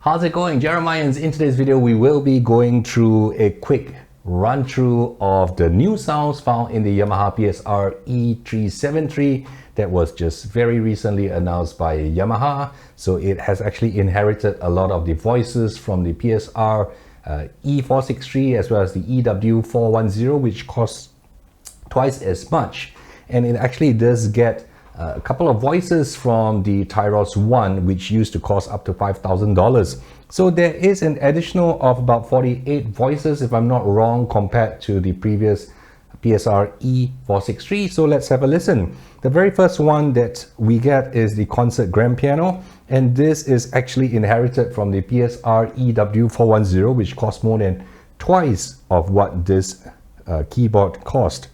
How's it going, Jeremiahans? In today's video, we will be going through a quick run through of the new sounds found in the Yamaha PSR-E373 that was just very recently announced by Yamaha. So it has actually inherited a lot of the voices from the PSR E463 as well as the EW310, which costs twice as much. And it actually does get a couple of voices from the Tyros 1, which used to cost up to $5,000. So there is an additional of about 48 voices, if I'm not wrong, compared to the previous PSR E463. So let's have a listen. The very first one that we get is the concert grand piano, and this is actually inherited from the PSR EW310, which costs more than twice of what this keyboard cost.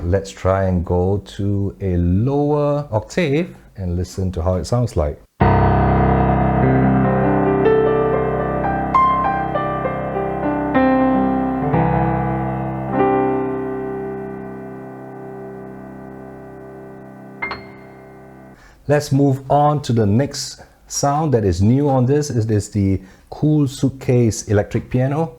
Let's try and go to a lower octave and listen to how it sounds like. Let's move on to the next sound that is new on this. It is the Cool Suitcase electric piano.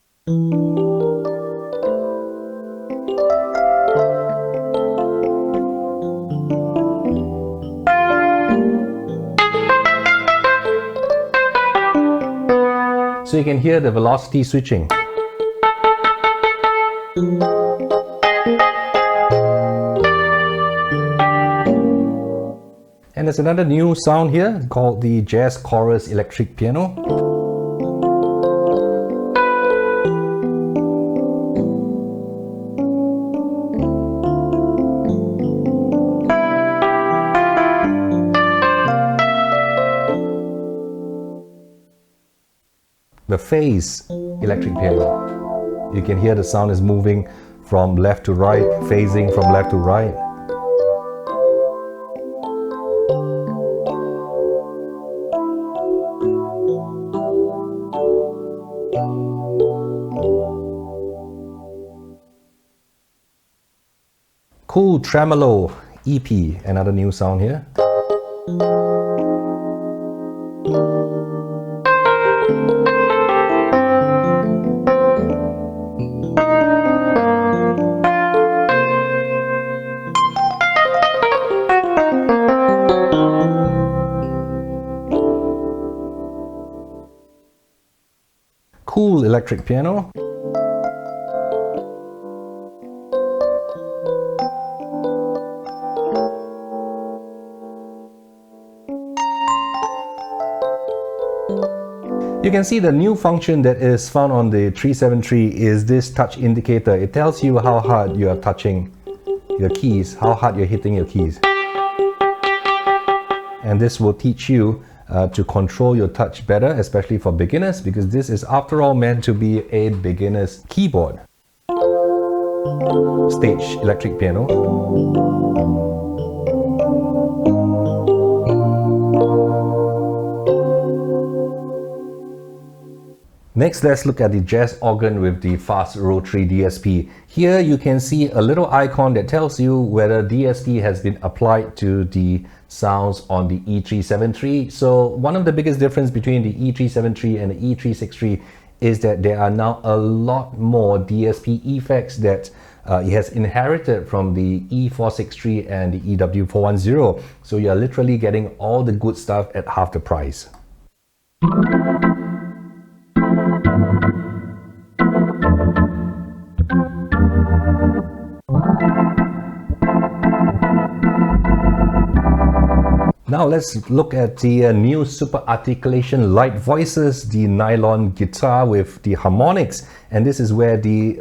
So you can hear the velocity switching. And there's another new sound here called the Jazz Chorus electric piano. The phase electric piano. You can hear the sound is moving from left to right, phasing from left to right. Cool Tremolo EP, another new sound here. Cool electric piano. You can see the new function that is found on the 373 is this touch indicator. It tells you how hard you are touching your keys, how hard you're hitting your keys. And this will teach you to control your touch better, especially for beginners, because this is after all meant to be a beginner's keyboard. Stage electric piano. Next, let's look at the jazz organ with the fast rotary DSP. Here you can see a little icon that tells you whether DSP has been applied to the sounds on the E373. So one of the biggest difference between the E373 and the E363 is that there are now a lot more DSP effects that it has inherited from the E463 and the EW310. So you're literally getting all the good stuff at half the price. Now let's look at the new Super Articulation light voices, the nylon guitar with the harmonics, and this is where the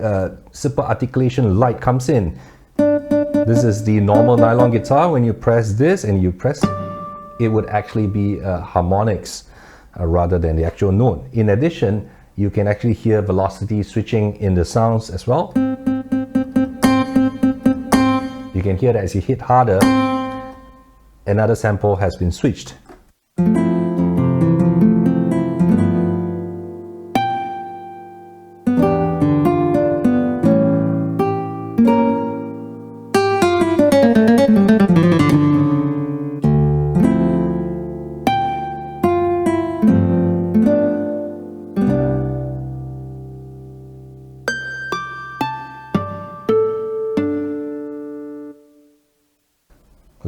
Super Articulation light comes in. This is the normal nylon guitar. When you press this and you press, it would actually be harmonics rather than the actual note. In addition, you can actually hear velocity switching in the sounds as well. You can hear that as you hit harder, another sample has been switched.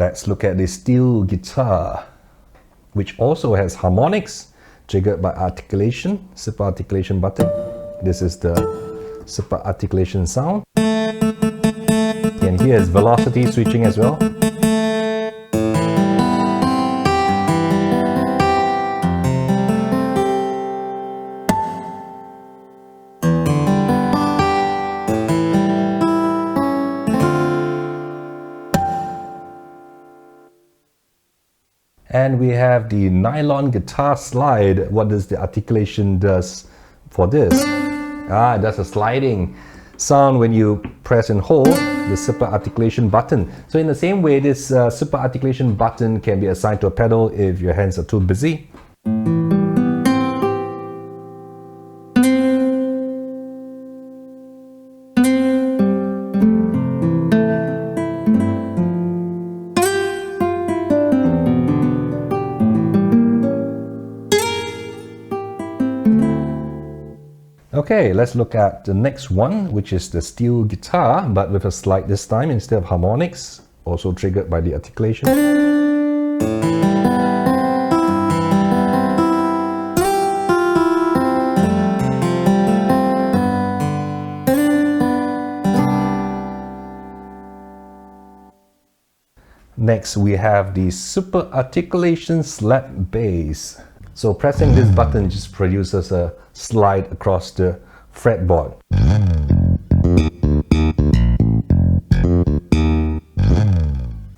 Let's look at the steel guitar, which also has harmonics triggered by articulation, super articulation button. This is the super articulation sound. And here is velocity switching as well. And we have the nylon guitar slide. What does the articulation does for this? It does a sliding sound when you press and hold the super articulation button. So in the same way, this super articulation button can be assigned to a pedal if your hands are too busy. Okay, let's look at the next one, which is the steel guitar, but with a slide this time instead of harmonics, also triggered by the articulation. Next, we have the super articulation slap bass. So pressing this button just produces a slide across the fretboard.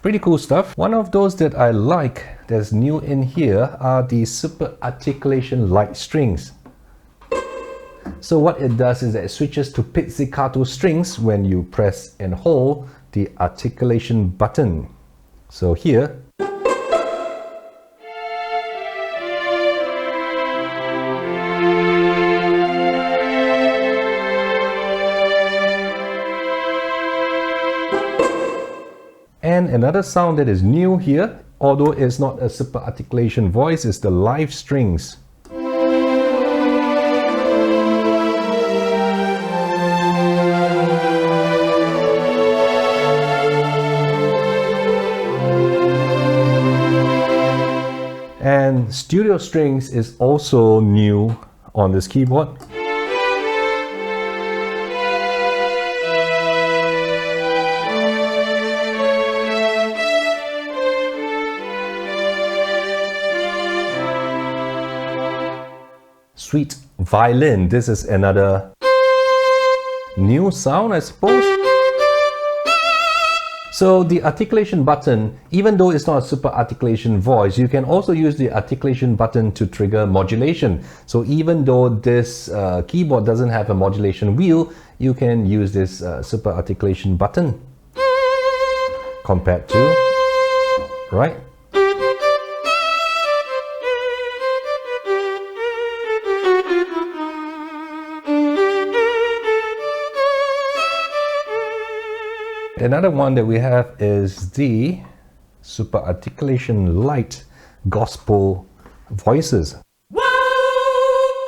Pretty cool stuff. One of those that I like that's new in here are the super articulation light strings. So what it does is that it switches to pizzicato strings when you press and hold the articulation button. So here, and another sound that is new here, although it's not a super articulation voice, is the live strings. And studio strings is also new on this keyboard. Sweet violin. This is another new sound, I suppose. So the articulation button, even though it's not a super articulation voice, you can also use the articulation button to trigger modulation. So even though this keyboard doesn't have a modulation wheel, you can use this super articulation button compared to, right? Another one that we have is the super articulation light gospel voices.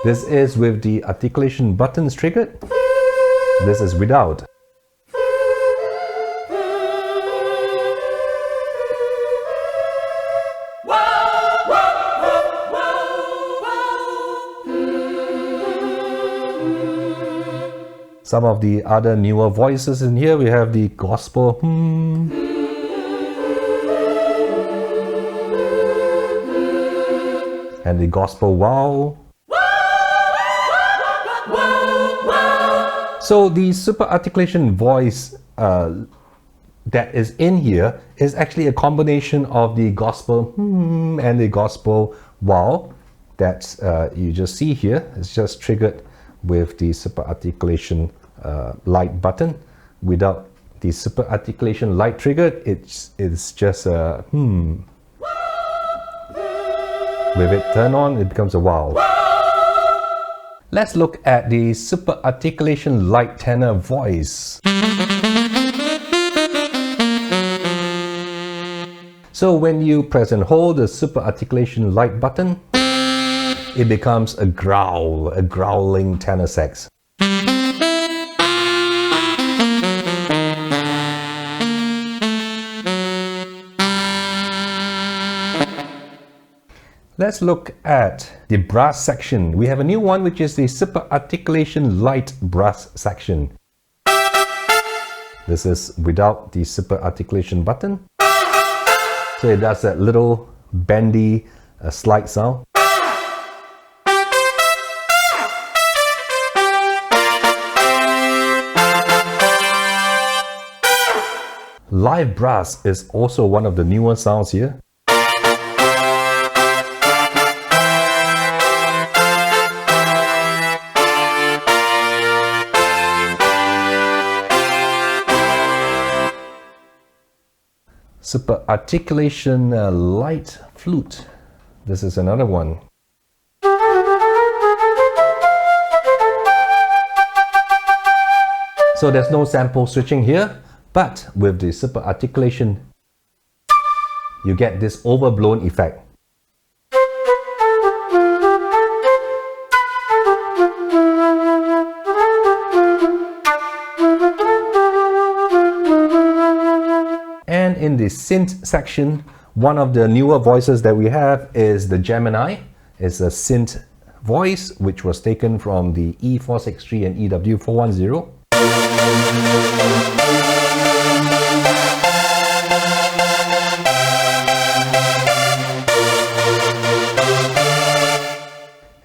This is with the articulation buttons triggered. This is without. Some of the other newer voices in here, we have the gospel and the gospel wow. So the super articulation voice that is in here is actually a combination of the gospel and the gospel wow that you just see here. It's just triggered with the super articulation light button. Without the super articulation light triggered, it's just a With it turned on, it becomes a wow. Let's look at the super articulation light tenor voice. So when you press and hold the super articulation light button, it becomes a growl, a growling tenor sax. Let's look at the brass section. We have a new one, which is the Super Articulation Light Brass section. This is without the Super Articulation button. So it does that little bendy slide sound. Live brass is also one of the newer sounds here. Super Articulation Light Flute. This is another one. So there's no sample switching here, but with the Super Articulation, you get this overblown effect. And in the synth section, one of the newer voices that we have is the Gemini. It's a synth voice which was taken from the E463 and EW310.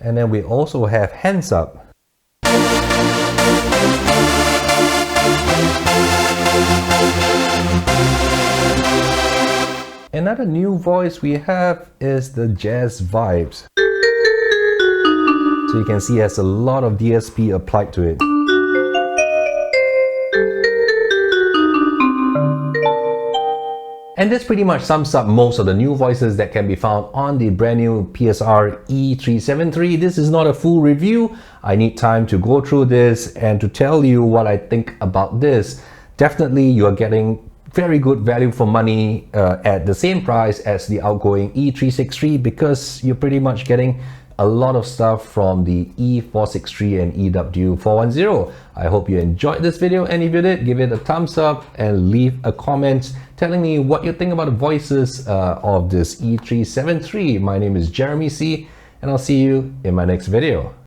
And then we also have Hands Up. Another new voice we have is the Jazz Vibes. So you can see it has a lot of DSP applied to it. And this pretty much sums up most of the new voices that can be found on the brand new PSR-E373. This is not a full review. I need time to go through this and to tell you what I think about this. Definitely you are getting very good value for money at the same price as the outgoing E363, because you're pretty much getting a lot of stuff from the E463 and EW310. I hope you enjoyed this video, and if you did, give it a thumbs up and leave a comment telling me what you think about the voices of this E373. My name is Jeremy C, and I'll see you in my next video.